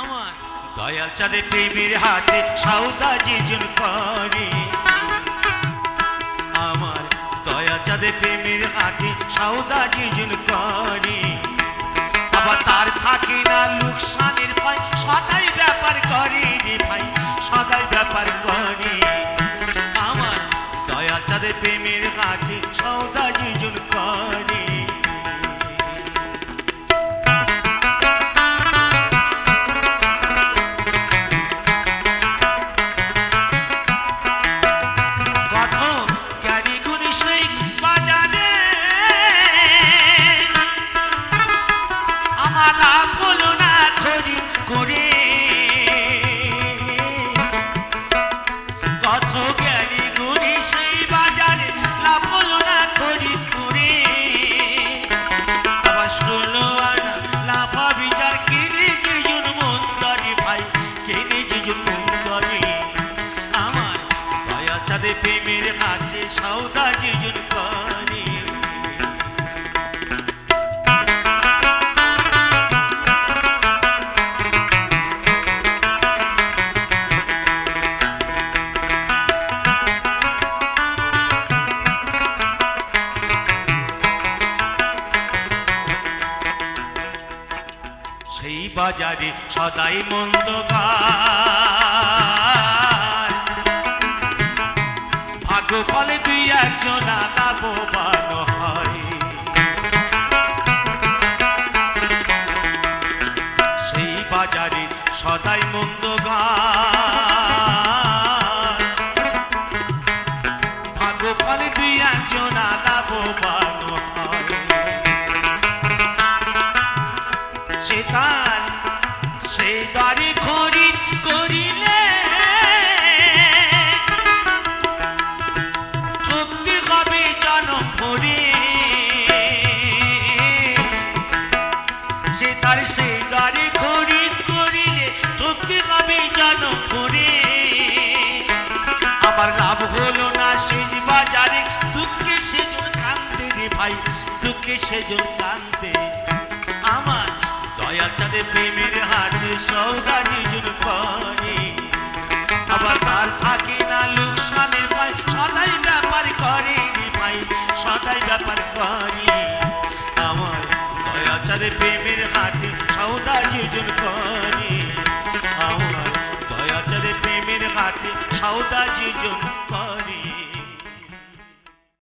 আমার দয়াল চাঁদে প্রেমের হাতে সওদা যেজন করে আমার দয়াল চাঁদে প্রেমের হাতে সওদা যেজন করে আবার তার থাকে না লোকসানের ভয় সদাই ব্যাপার করে রে ভাই সদাই ব্যাপার করে আমার দয়াল চাঁদে প্রেমের হাতে সওদা যেজন করে প্রেমের হাতে সওদা যেজন করে সেই বাজারে সদাই মন্দ ফলে দুই একজন লাভবান হয় সেই বাজারে সদাই মন্দ ভাগ্য ফলে দুই একজন লাভবান হয় সে তার সেই দাঁড়ি খরিদ করিলে সে তার সেই গাড়ি খরিদ করিলে ঠকতে হবে জানো করে আমার লাভ হলো না সেই বাজারে দুঃখে সেজন কান্দে রে ভাই দুঃখে সেজন কান্দে আমার দয়াল চাঁদে প্রেমের হাটে সওদা যেজন করে আবার তার থাকে না লোকসানের ভয় সদাই ব্যাপার করে রে ভাই সদাই ব্যাপার করে আমার দয়াল চাঁদে প্রেমের হাটে সওদা যেজন করে আমার দয়াল চাঁদে প্রেমের হাটে সওদা যেজন করে